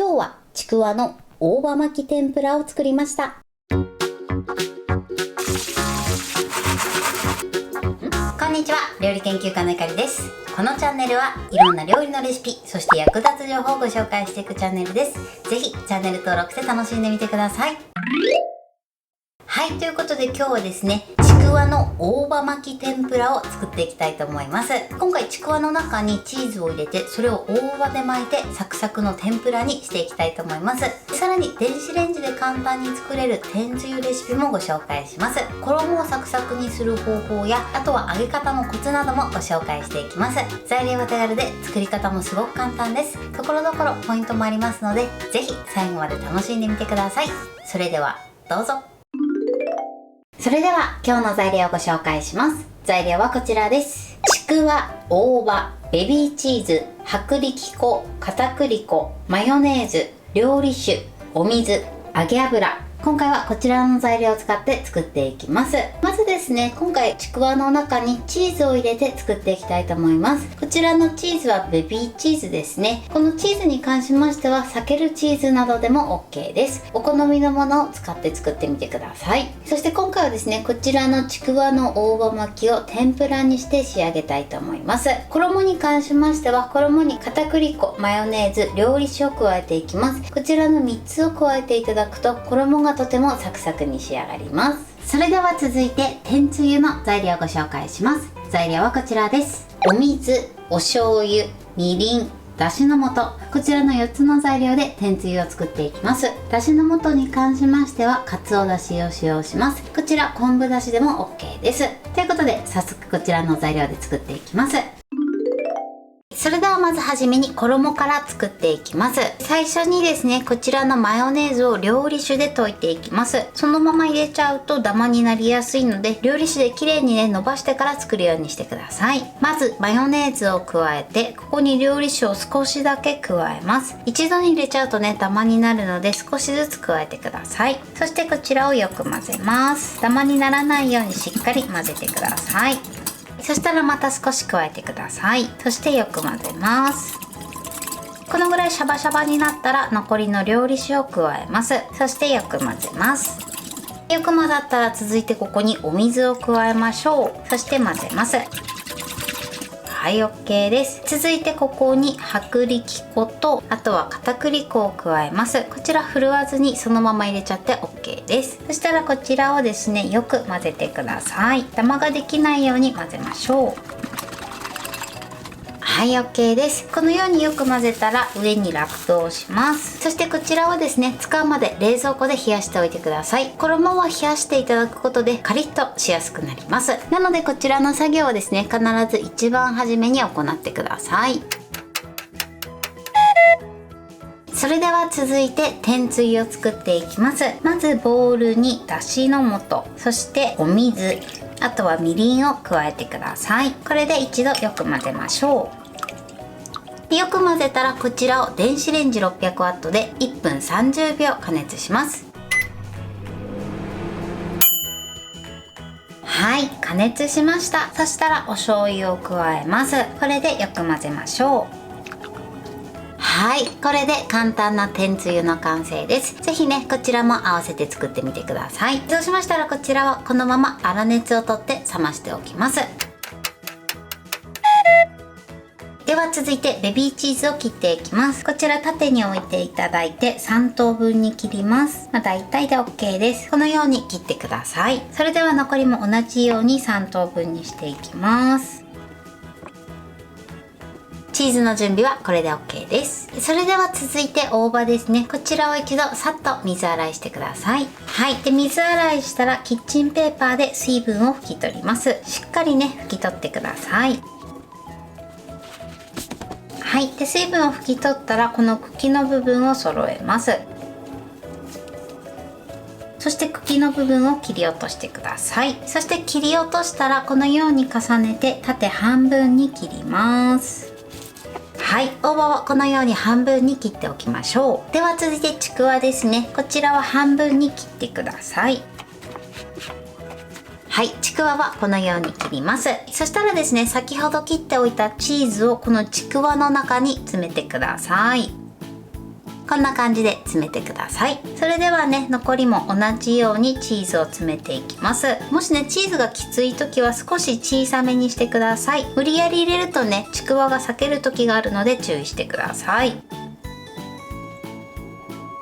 今日はちくわの大葉巻き天ぷらを作りました。こんにちは、料理研究家のゆかりです。このチャンネルはいろんな料理のレシピ、そして役立つ情報をご紹介していくチャンネルです。ぜひチャンネル登録して楽しんでみてください。はい、ということで今日はですね、ちくわの大葉巻き天ぷらを作っていきたいと思います。今回ちくわの中にチーズを入れて、それを大葉で巻いてサクサクの天ぷらにしていきたいと思います。さらに電子レンジで簡単に作れる天つゆレシピもご紹介します。衣をサクサクにする方法や、あとは揚げ方のコツなどもご紹介していきます。材料は手軽で作り方もすごく簡単です。ところどころポイントもありますので、ぜひ最後まで楽しんでみてください。それではどうぞ。それでは今日の材料をご紹介します。材料はこちらです。ちくわ、大葉、ベビーチーズ、薄力粉、片栗粉、マヨネーズ、料理酒、お水、揚げ油。今回はこちらの材料を使って作っていきます。まずですね、今回ちくわの中にチーズを入れて作っていきたいと思います。こちらのチーズはベビーチーズですね。このチーズに関しましては避けるチーズなどでも OK です。お好みのものを使って作ってみてください。そして今回はですね、こちらのちくわの大葉巻きを天ぷらにして仕上げたいと思います。衣に関しましては、衣に片栗粉、マヨネーズ、料理酒を加えていきます。こちらの3つを加えていただくと衣がとてもサクサクに仕上がります。それでは続いて天つゆの材料をご紹介します。材料はこちらです。お水、お醤油、みりん、だしの素、こちらの4つの材料で天つゆを作っていきます。だしの素に関しましてはかつおだしを使用します。こちら昆布だしでも OK です。ということで早速こちらの材料で作っていきます。それではまずはじめに衣から作っていきます。最初にですね、こちらのマヨネーズを料理酒で溶いていきます。そのまま入れちゃうとダマになりやすいので、料理酒できれいにね伸ばしてから作るようにしてください。まずマヨネーズを加えて、ここに料理酒を少しだけ加えます。一度に入れちゃうとねダマになるので少しずつ加えてください。そしてこちらをよく混ぜます。ダマにならないようにしっかり混ぜてください。そしたらまた少し加えてください。そしてよく混ぜます。このぐらいシャバシャバになったら残りの料理酒を加えます。そしてよく混ぜます。よく混ざったら続いてここにお水を加えましょう。そして混ぜます。はい、 OK です。続いてここに薄力粉と、あとは片栗粉を加えます。こちら振るわずにそのまま入れちゃって OK です。そしたらこちらをですね、よく混ぜてください。ダマができないように混ぜましょう。はい、 OK です。このようによく混ぜたら上にラップをします。そしてこちらをですね、使うまで冷蔵庫で冷やしておいてください。衣は冷やしていただくことでカリッとしやすくなります。なのでこちらの作業をですね、必ず一番初めに行ってください。それでは続いて天つゆを作っていきます。まずボウルにだしの素、そしてお水、あとはみりんを加えてください。これで一度よく混ぜましょう。よく混ぜたらこちらを電子レンジ 600W で1分30秒加熱します。はい、加熱しました。そしたらお醤油を加えます。これでよく混ぜましょう。はい、これで簡単な天つゆの完成です。ぜひね、こちらも合わせて作ってみてください。そうしましたらこちらはこのまま粗熱を取って冷ましておきます。では続いてベビーチーズを切っていきます。こちら縦に置いていただいて3等分に切ります。大体で OK です。このように切ってください。それでは残りも同じように3等分にしていきます。チーズの準備はこれで OK です。それでは続いて大葉ですね。こちらを一度さっと水洗いしてください。はい、で水洗いしたらキッチンペーパーで水分を拭き取ります。しっかりね拭き取ってください。はい、で水分を拭き取ったらこの茎の部分を揃えます。そして茎の部分を切り落としてください。そして切り落としたらこのように重ねて縦半分に切ります。はい、大葉はこのように半分に切っておきましょう。では続いてちくわですね。こちらは半分に切ってください。はい、ちくわはこのように切ります。そしたらですね、先ほど切っておいたチーズをこのちくわの中に詰めてください。こんな感じで詰めてください。それではね、残りも同じようにチーズを詰めていきます。もしねチーズがきつい時は少し小さめにしてください。無理やり入れるとねちくわが裂ける時があるので注意してください。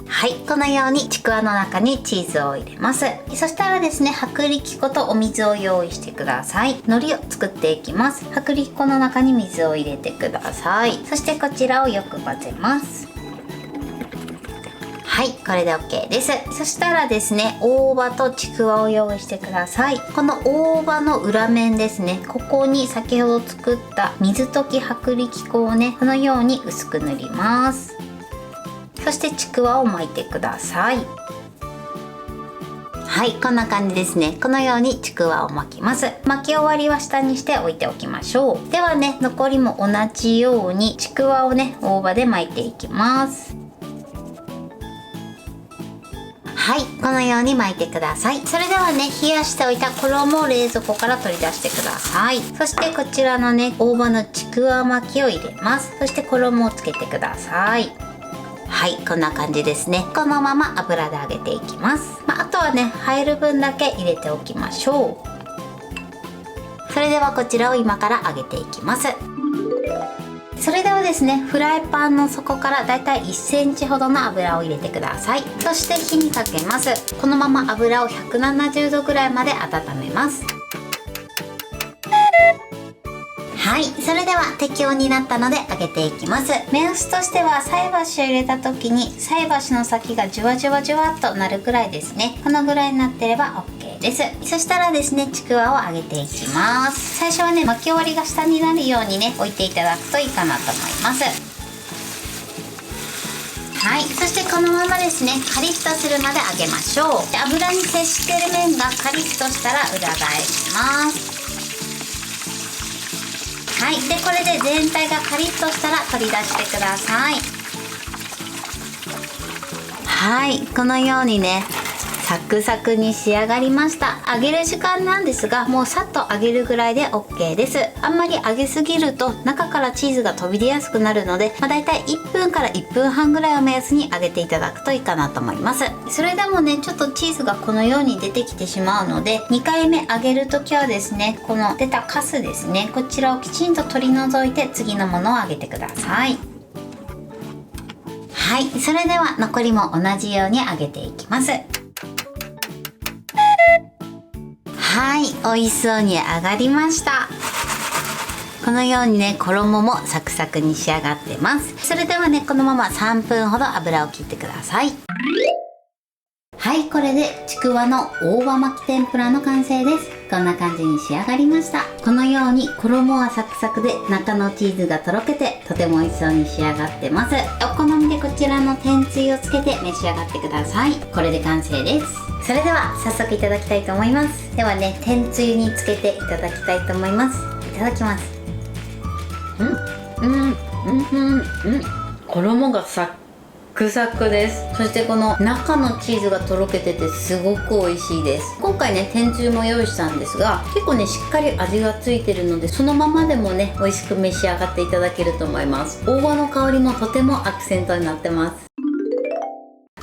はい、このようにちくわの中にチーズを入れます。そしたらですね、薄力粉とお水を用意してください。海苔を作っていきます。薄力粉の中に水を入れてください。そしてこちらをよく混ぜます。はい、これで OK です。そしたらですね、大葉とちくわを用意してください。この大葉の裏面ですね、ここに先ほど作った水溶き薄力粉をね、このように薄く塗ります。そしてちくわを巻いてください。はい、こんな感じですね。このようにちくわを巻きます。巻き終わりは下にしておいておきましょう。ではね、残りも同じようにちくわをね、大葉で巻いていきます。はい、このように巻いてください。それではね、冷やしておいた衣を冷蔵庫から取り出してください。そしてこちらのね、大葉のちくわ巻きを入れます。そして衣をつけてください。はい、こんな感じですね。このまま油で揚げていきます。あとはね、入る分だけ入れておきましょう。それではこちらを今から揚げていきます。それではですね、フライパンの底からだいたい1センチほどの油を入れてください。そして火にかけます。このまま油を170度ぐらいまで温めます。はい、それでは適温になったので揚げていきます。目安としては菜箸を入れた時に菜箸の先がじゅわじゅわじゅわっとなるぐらいですね。このぐらいになってれば OK です。そしたらですね、ちくわを揚げていきます。最初はね、巻き終わりが下になるようにね置いていただくといいかなと思います。はい、そしてこのままですね、カリッとするまで揚げましょう。油に接してる面がカリッとしたら裏返します。はい、でこれで全体がカリッとしたら取り出してください。はい、このようにねサクサクに仕上がりました。揚げる時間なんですが、もうさっと揚げるぐらいで OK です。あんまり揚げすぎると中からチーズが飛び出やすくなるので、だいたい1分から1分半ぐらいを目安に揚げていただくといいかなと思います。それでもね、ちょっとチーズがこのように出てきてしまうので、2回目揚げるときはですね、この出たカスですね、こちらをきちんと取り除いて次のものを揚げてください。はい、それでは残りも同じように揚げていきます。はい、美味しそうに揚がりました。このようにね、衣もサクサクに仕上がってます。それではね、このまま3分ほど油を切ってください。はい、これでちくわの大葉巻き天ぷらの完成です。こんな感じに仕上がりました。このように衣はサクサクで中のチーズがとろけてとても美味しそうに仕上がってます。お好みでこちらの天つゆをつけて召し上がってください。これで完成です。それでは早速いただきたいと思います。ではね、天つゆにつけていただきたいと思います。いただきます。衣がサクサクです。そしてこの中のチーズがとろけててすごく美味しいです。今回ね、天つゆも用意したんですが、結構ねしっかり味がついてるので、そのままでもね美味しく召し上がっていただけると思います。大葉の香りもとてもアクセントになってます。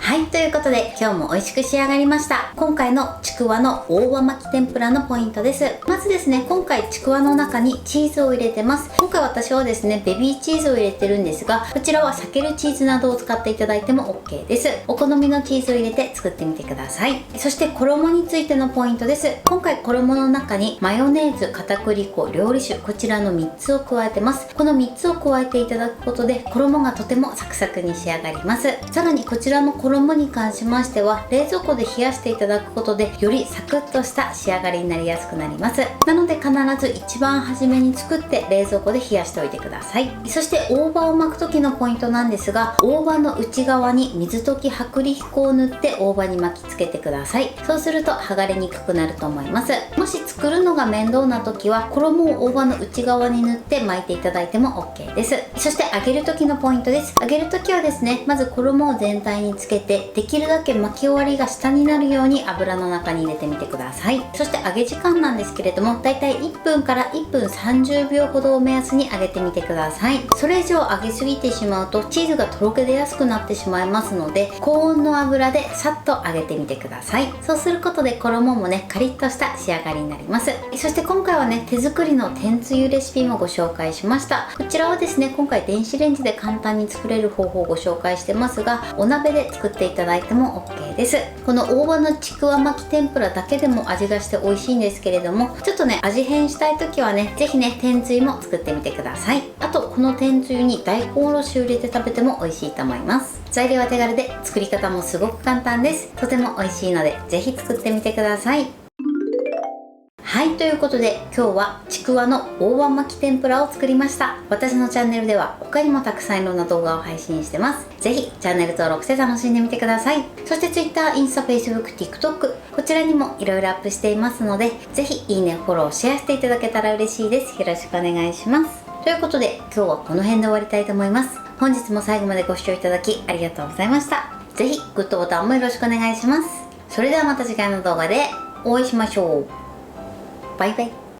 はい、ということで今日も美味しく仕上がりました。今回のちくわの大葉巻き天ぷらのポイントです。まずですね、今回ちくわの中にチーズを入れてます。今回私はですね、ベビーチーズを入れてるんですが、こちらは避けるチーズなどを使っていただいても OK です。お好みのチーズを入れて作ってみてください。そして衣についてのポイントです。今回衣の中にマヨネーズ、片栗粉、料理酒、こちらの3つを加えてます。この3つを加えていただくことで衣がとてもサクサクに仕上がります。さらにこちらの衣に関しましては冷蔵庫で冷やしていただくことでよりサクッとした仕上がりになりやすくなります。なので必ず一番初めに作って冷蔵庫で冷やしておいてください。そして大葉を巻く時のポイントなんですが、大葉の内側に水溶き薄力粉を塗って大葉に巻きつけてください。そうすると剥がれにくくなると思います。もし作るのが面倒な時は衣を大葉の内側に塗って巻いていただいても OK です。そして揚げる時のポイントです。揚げる時はですね、まず衣を全体につけてでできるだけ巻き終わりが下になるように油の中に入れてみてください。そして揚げ時間なんですけれども、だいたい1分から1分30秒ほどを目安に揚げてみてください。それ以上揚げすぎてしまうとチーズがとろけ出やすくなってしまいますので、高温の油でさっと揚げてみてください。そうすることで衣もねカリッとした仕上がりになります。そして今回はね手作りの天つゆレシピもご紹介しました。こちらはですね、今回電子レンジで簡単に作れる方法をご紹介してますが、お鍋で作っていただいても OK です。この大葉のちくわ巻き天ぷらだけでも味がして美味しいんですけれども、ちょっとね味変したい時はね、是非ね天つゆも作ってみてください。あとこの天つゆに大根おろしを入れて食べても美味しいと思います。材料は手軽で作り方もすごく簡単です。とても美味しいので是非作ってみてください。はい、ということで今日はちくわの大葉巻き天ぷらを作りました。私のチャンネルでは他にもたくさんいろんな動画を配信してます。ぜひチャンネル登録して楽しんでみてください。そして Twitter、インスタ、Facebook、TikTok こちらにもいろいろアップしていますので、ぜひいいね、フォロー、シェアしていただけたら嬉しいです。よろしくお願いします。ということで今日はこの辺で終わりたいと思います。本日も最後までご視聴いただきありがとうございました。ぜひグッドボタンもよろしくお願いします。それではまた次回の動画でお会いしましょう。バイバイ。